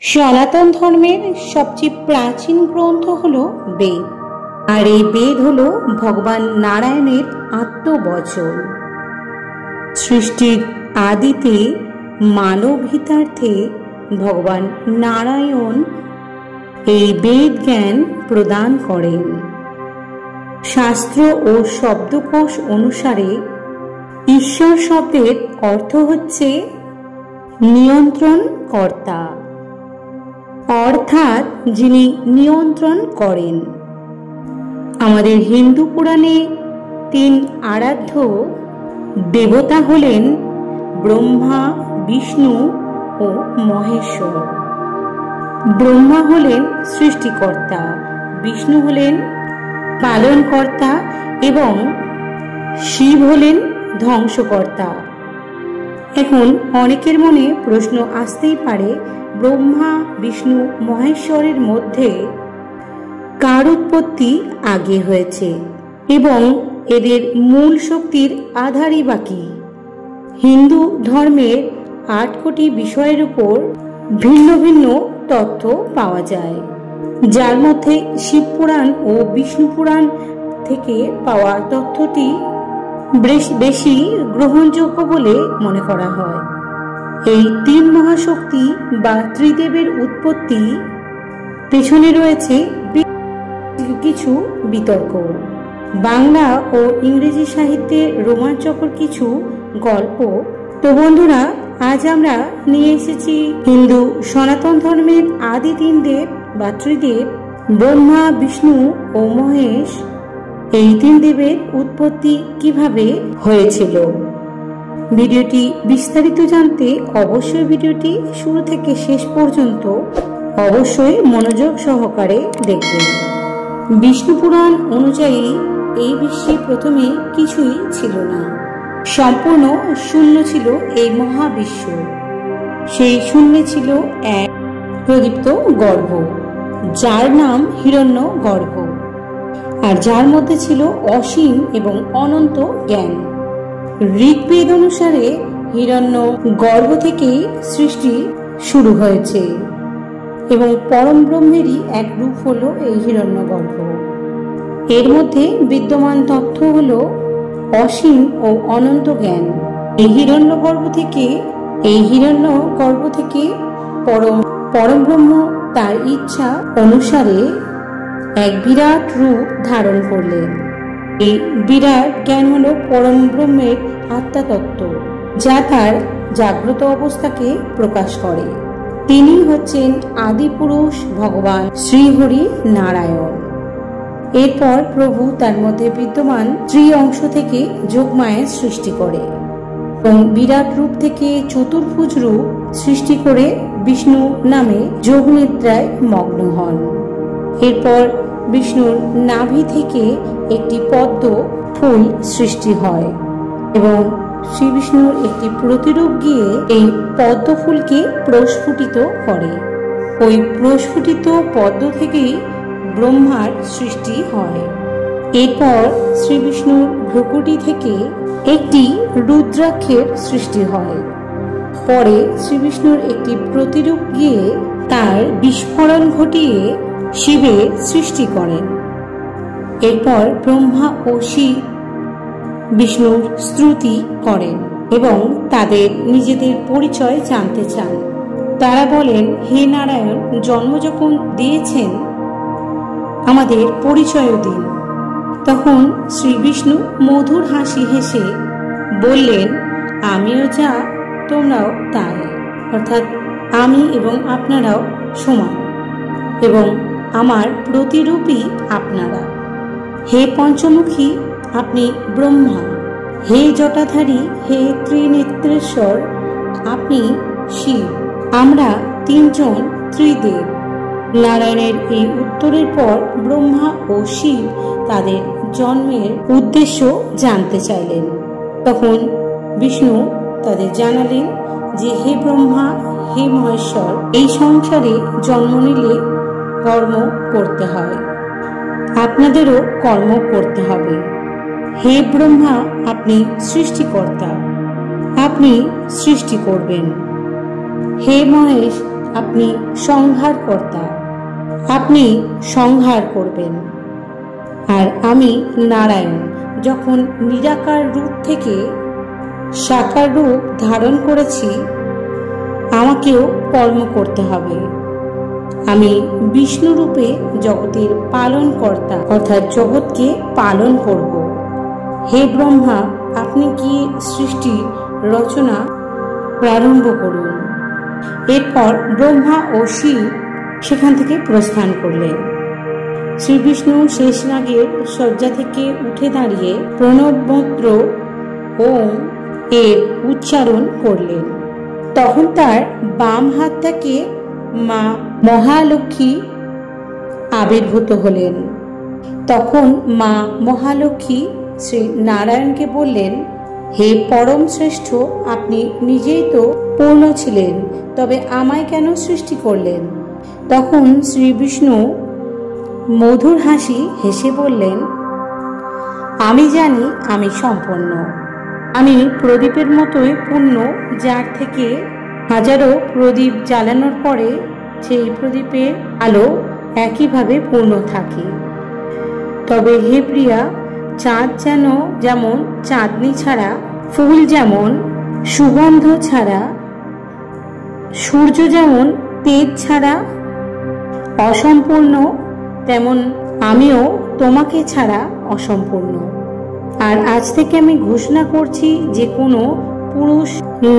সনাতন ধর্মের সবচেয়ে প্রাচীন গ্রন্থ হলো বেদ। আর এই বেদ হলো ভগবান নারায়ণের আত্মবচন। সৃষ্টির আদিতে মানব হিতার্থে ভগবান নারায়ণ এই বেদ জ্ঞান প্রদান করেন। শাস্ত্র ও শব্দকোষ অনুসারে ঈশ্বর শব্দের অর্থ হচ্ছে নিয়ন্ত্রণ কর্তা, অর্থাৎ যিনি নিয়ন্ত্রণ করেন। আমাদের হিন্দু পুরাণে তিন আরাধ্য দেবতা হলেন ব্রহ্মা, বিষ্ণু ও মহেশ্বর। ব্রহ্মা হলেন সৃষ্টিকর্তা, বিষ্ণু হলেন পালনকর্তা এবং শিব হলেন ধ্বংসকর্তা। এখন অনেকের মনে প্রশ্ন আসতেই পারে, ব্রহ্মা, বিষ্ণু, মহেশ্বরের মধ্যে কার উৎপত্তি আগে হয়েছে এবং এদের মূল শক্তির আধারই বা কি? হিন্দু ধর্মের ৮ কোটি বিষয়ের উপর ভিন্ন ভিন্ন তথ্য পাওয়া যায়, যার মধ্যে শিব পুরাণ ও বিষ্ণু পুরাণ থেকে পাওয়া তথ্যটি বেশি গ্রহণযোগ্য বলে মনে করা হয়। এই তিন মহাশক্তি বা ত্রিদেবের উৎপত্তি পেছনে রয়েছে কিছু বিতর্ক। বাংলা ও ইংরেজি সাহিত্যে রোমাঞ্চকর কিছু গল্প। তো বন্ধুরা, আজ আমরা নিয়ে এসেছি হিন্দু সনাতন ধর্মের আদি তিন দেব বা ত্রিদেব ব্রহ্মা, বিষ্ণু ও মহেশ। এই তিন দেবের উৎপত্তি কিভাবে হয়েছিল। ভিডিওটি বিস্তারিত জানতে অবশ্যই ভিডিওটি শুরু থেকে শেষ পর্যন্ত অবশ্যই মনোযোগ সহকারে দেখবেন। বিষ্ণু পুরাণ অনুযায়ী এই বিশ্বে প্রথমে কিছুই ছিল না, সম্পূর্ণ শূন্য ছিল এই মহাবিশ্ব। সেই শূন্যে ছিল এক প্রদীপ্ত গর্ভ, যার নাম হিরণ্য গর্ভ, আর যার মধ্যে ছিল অসীম এবং অনন্ত জ্ঞান। ঋগ্বেদ অনুসারে হিরণ্য গর্ভ থেকেই সৃষ্টি শুরু হয়েছে এবং পরম ব্রহ্মেরই এক রূপ হলো এই হিরণ্য গর্ভ। এর মধ্যে বিদ্যমান তথ্য হলো অসীম ও অনন্ত জ্ঞান। এই হিরণ্য গর্ভ থেকে পরম ব্রহ্ম তার ইচ্ছা অনুসারে এক বিরাট রূপ ধারণ করলেন। এই বিরাট জ্ঞান হলো পরম ব্রহ্মের আত্মতত্ত্ব, যা তার জাগ্রত অবস্থাকে প্রকাশ করে। তিনি হচ্ছেন আদি পুরুষ ভগবান শ্রীহরি নারায়ণ। এরপর প্রভু তার মধ্যে বিদ্যমান অংশ থেকে যোগমায়ের সৃষ্টি করে এবং বিরাট রূপ থেকে চতুর্ভুজ রূপ সৃষ্টি করে বিষ্ণু নামে যোগনিদ্রায় মগ্ন হন। এরপর বিষ্ণুর নাভি থেকে একটি পদ্ম ফুল সৃষ্টি হয় এবং শ্রী বিষ্ণুর একটি প্রতিরূপ গিয়ে এই পদ্ম ফুলকে প্রস্ফুটিত করে। ওই প্রস্ফুটিত পদ্ম থেকেই ব্রহ্মার সৃষ্টি হয়। এরপর শ্রী বিষ্ণুর ভ্রুকুটি থেকে একটি রুদ্রাক্ষের সৃষ্টি হয়। পরে শ্রী বিষ্ণুর একটি প্রতিরূপ গিয়ে তার বিস্ফোরণ ঘটিয়ে শিবের সৃষ্টি করেন। এরপর ব্রহ্মা ও শিব বিষ্ণুর স্তুতি করেন এবং তাদের নিজেদের পরিচয় জানতে চান। তারা বলেন, হে নারায়ণ, জন্ম যখন দিয়েছেন আমাদের পরিচয়ও দিন। তখন শ্রী বিষ্ণু মধুর হাসি হেসে বললেন, আমিও যা তোমরাও তাই, অর্থাৎ আমি এবং আপনারাও সমান এবং আমার প্রতিরূপী আপনারা। হে পঞ্চমুখী, আপনি ব্রহ্মা। হে জটাধারী, হে ত্রিনেত্রেশ্বর, আপনি শিব। আমরা তিনজন ত্রিদেব। নারায়ণের এই উত্তরের পর ব্রহ্মা ও শিব তাদের জন্মের উদ্দেশ্য জানতে চাইলেন। তখন বিষ্ণু তাদের জানালেন যে, হে ব্রহ্মা, হে মহেশ্বর, এই সংসারে জন্ম নিলে কর্ম করতে হয়, আপনাদেরও কর্ম করতে হবে। হে ব্রহ্মা, আপনি সৃষ্টিকর্তা, আপনি সৃষ্টি করবেন। হে মহেশ, আপনি সংহারকর্তা, আপনি সংহার করবেন। আর আমি নারায়ণ, যখন নিরাকার রূপ থেকে সাকার রূপ ধারণ করেছি, আমাকেও কর্ম করতে হবে। আমি বিষ্ণু রূপে জগতের পালন কর্তা, অর্থাৎ জগৎকে পালন করব। হে ব্রহ্মা, আপনি কি সৃষ্টি রচনা প্রারম্ভ করুন। এরপর ব্রহ্মা ও শিব সেখান থেকে প্রস্থান করলেন। শ্রী বিষ্ণু শেষনাগের শয্যা থেকে উঠে দাঁড়িয়ে প্রণব মন্ত্র ওম এর উচ্চারণ করলেন। তখন তার বাম হাত থেকে মা মহালক্ষ্মী আবির্ভূত হলেন। তখন মা মহালক্ষ্মী শ্রী নারায়ণকে বললেন, হে পরম শ্রেষ্ঠ, আপনি নিজেই তো পূর্ণ ছিলেন, তবে আমায় কেন সৃষ্টি করলেন? তখন শ্রী বিষ্ণু মধুর হাসি হেসে বললেন, আমি জানি আমি সম্পন্ন। আমি প্রদীপের মতোই পূর্ণ, যার থেকে হাজারো প্রদীপ জ্বালানোর পরে সেই প্রদীপের আলো একইভাবে পূর্ণ থাকে। তবে হে প্রিয়া, চাঁদ যেমন চাঁদনি ছাড়া, ফুল যেমন সুগন্ধ ছাড়া, সূর্য যেমন তেজ ছাড়া অসম্পূর্ণ, তেমন আমিও তোমাকে ছাড়া অসম্পূর্ণ। আর আজ থেকে আমি ঘোষণা করছি যে কোনো পুরুষ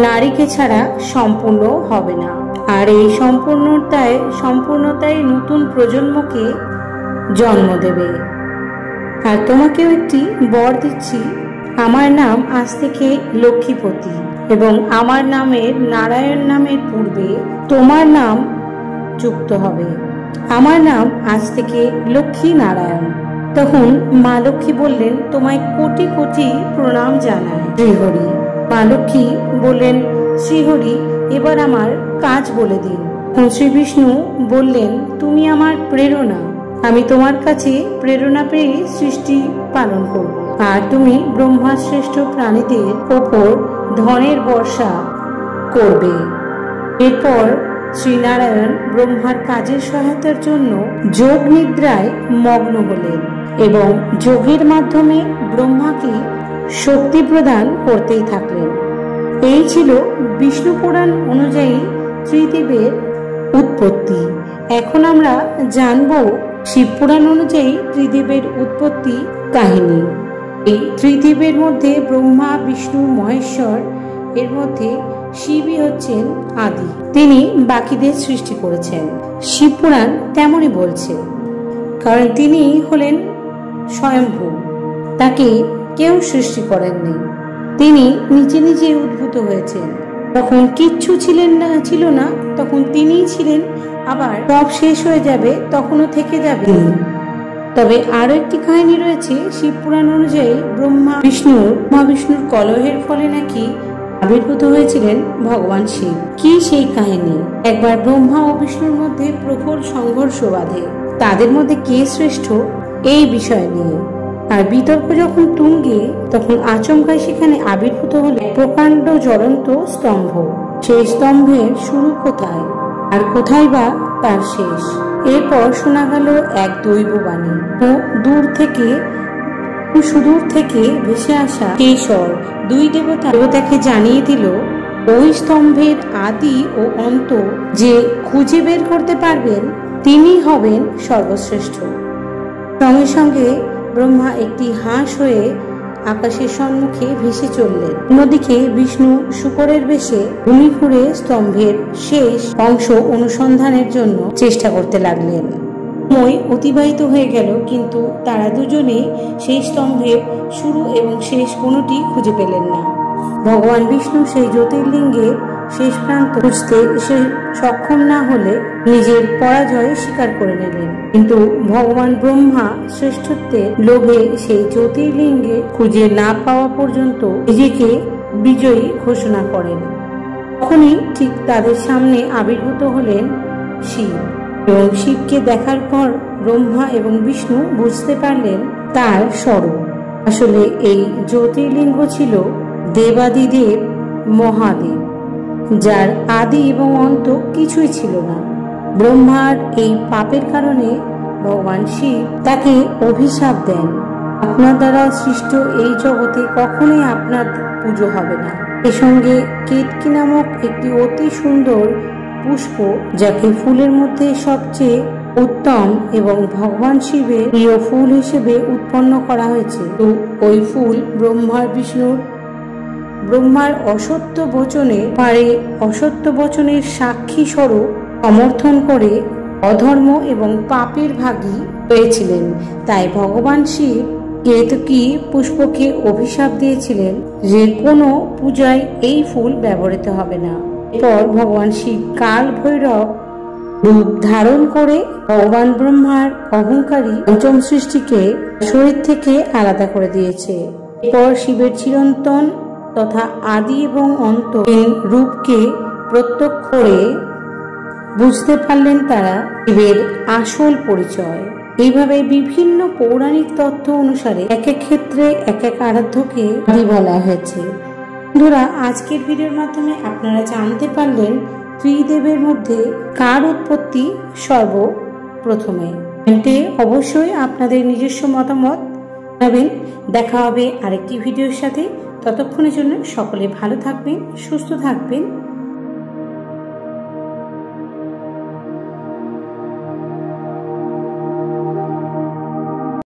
নারীকে ছাড়া সম্পূর্ণ হবে না। আর এই সম্পূর্ণতায় নতুন প্রজন্মকে জন্ম দেবে। আর তোমাকেও একটি বর দিচ্ছি, আমার নাম আজ থেকে লক্ষ্মীপতি, এবং আমার নামের নারায়ণ নামের পূর্বে তোমার নাম যুক্ত হবে। আমার নাম আজ থেকে লক্ষ্মী নারায়ণ। তখন মা লক্ষ্মী বললেন, তোমায় কোটি কোটি প্রণাম জানায় শ্রীহরি। মা লক্ষ্মী বললেন, শ্রীহরি, এবার আমার কাজ বলে দিন। শ্রী বিষ্ণু বললেন, তুমি আমার প্রেরণা, আমি তোমার কাছে প্রেরণা পেয়ে সৃষ্টি পালন করব। আর তুমি ব্রহ্মার শ্রেষ্ঠ প্রাণীদের ওপর ধনের বর্ষা করবে। এরপর শ্রীনারায়ণ ব্রহ্মার কাজের সহায়তার জন্য যোগ নিদ্রায় মগ্ন হলেন এবং যোগের মাধ্যমে ব্রহ্মাকে শক্তি প্রদান করতেই থাকলেন। এই ছিল বিষ্ণু পুরাণ অনুযায়ী ত্রিদেবের উৎপত্তি। এখন আমরা জানব শিবপুরাণ অনুযায়ী ত্রিদেবের উৎপত্তি কাহিনী। এই ত্রিদেবের মধ্যে ব্রহ্মা, বিষ্ণু, মহেশ্বর, এর মধ্যে শিবই হচ্ছেন আদি। তিনি বাকিদের সৃষ্টি করেছেন। শিবপুরাণ তেমনই বলছে, কারণ তিনি হলেন স্বয়ম্ভূ, তাকে কেউ সৃষ্টি করেননি। তিনি নিজে নিজে উদ্ভূত হয়েছেন। তখন কিচ্ছু ছিল না, তখন তিনিই ছিলেন। আবার সব শেষ হয়ে যাবে, তখনও থেকে যাবে। তবে আরো একটি কাহিনী রয়েছে শিবপুরাণ অনুযায়ী, মহাবিষ্ণুর কলহের ফলে নাকি আবির্ভূত হয়েছিলেন ভগবান শিব। কি সেই কাহিনী? একবার ব্রহ্মা ও বিষ্ণুর মধ্যে প্রখর সংঘর্ষ বাধে, তাদের মধ্যে কে শ্রেষ্ঠ এই বিষয় নিয়ে। আর বিতর্ক যখন তুঙ্গে, তখন আচমকায় সেখানে আবির্ভূত হল প্রকাণ্ড জ্বলন্ত স্তম্ভ। সেই স্তম্ভের শুরু কোথায় আর কোথায় বা তার শেষ? এরপর শোনা গেল এক দৈববাণী ও সুদূর থেকে ভেসে আসা কেশর দুই দেবতাকে জানিয়ে দিল, ওই স্তম্ভের আদি ও অন্ত যে খুঁজে বের করতে পারবেন, তিনি হবেন সর্বশ্রেষ্ঠ। সঙ্গে সঙ্গে ব্রহ্মা একটি হাঁস হয়ে আকাশের সম্মুখে ভেসে চললেন। অন্যদিকে বিষ্ণু শূকরের বেশে ভূমি ঘুরে স্তম্ভের শেষ অংশ অনুসন্ধানের জন্য চেষ্টা করতে লাগলেন। সময় অতিবাহিত হয়ে গেল, কিন্তু তারা দুজনে সেই স্তম্ভের শুরু এবং শেষ কোনোটি খুঁজে পেলেন না। ভগবান বিষ্ণু সেই জ্যোতির্লিঙ্গের শেষ প্রান্ত খুঁজতে সক্ষম না হলে নিজের পরাজয় স্বীকার করে নিলেন। কিন্তু ভগবান ব্রহ্মা শ্রেষ্ঠত্বের লোভে সেই জ্যোতির্লিঙ্গে খুঁজে না পাওয়া পর্যন্ত নিজেকে বিজয়ী ঘোষণা করেন। তখনই ঠিক তাদের সামনে আবির্ভূত হলেন শিব, এবং শিবকে দেখার পর ব্রহ্মা এবং বিষ্ণু বুঝতে পারলেন তার স্বরূপ। আসলে এই জ্যোতির্লিঙ্গ ছিল দেবাদিদেব মহাদেব। যার আদি এবং অন্ত কিছুই ছিল না। ব্রহ্মার এই পাপের কারণে ভগবান শিব তাকে অভিশাপ দেন, আপনার দ্বারা সৃষ্ট এই জগতে কখনোই আপনার পুজো হবে না। এর সঙ্গে কেতকী নামক একটি অতি সুন্দর পুষ্প, যাকে ফুলের মধ্যে সবচেয়ে উত্তম এবং ভগবান শিবের প্রিয় ফুল হিসেবে উৎপন্ন করা হয়েছে। তো ওই ফুল ব্রহ্মার অসত্য বচনের সাক্ষী স্বরূপ সমর্থন করে অধর্ম এবং পাপের ভাগী হয়েছিলেন। তাই ভগবান শিব কেতকী পুষ্পকে অভিশাপ দিয়েছিলেন যে কোনো পূজায় এই ফুল ব্যবহৃত হবে না। এরপর ভগবান শিব কাল ভৈরব রূপ ধারণ করে ভগবান ব্রহ্মার অহংকারী পঞ্চম সৃষ্টিকে শরীর থেকে আলাদা করে দিয়েছে। এরপর শিবের চিরন্তন তথা আদি এবং অন্ত রূপকে প্রত্যক্ষ করে বুঝতে পারলেন তারা শিবের আসল পরিচয়। এইভাবে বিভিন্ন পৌরাণিক তথ্য অনুসারে এক এক ক্ষেত্রে এক এক আরাধ্যকে আদি বলা হয়েছে। বন্ধুরা, আজকের ভিডিওর মাধ্যমে আপনারা জানতে পারলেন ত্রিদেবের মধ্যে কার উৎপত্তি সর্বপ্রথমে। অবশ্যই আপনাদের নিজস্ব মতামত জানাবেন। দেখা হবে আরেকটি ভিডিওর সাথে। ততক্ষণের জন্য সকলে ভালো থাকবেন, সুস্থ থাকবেন।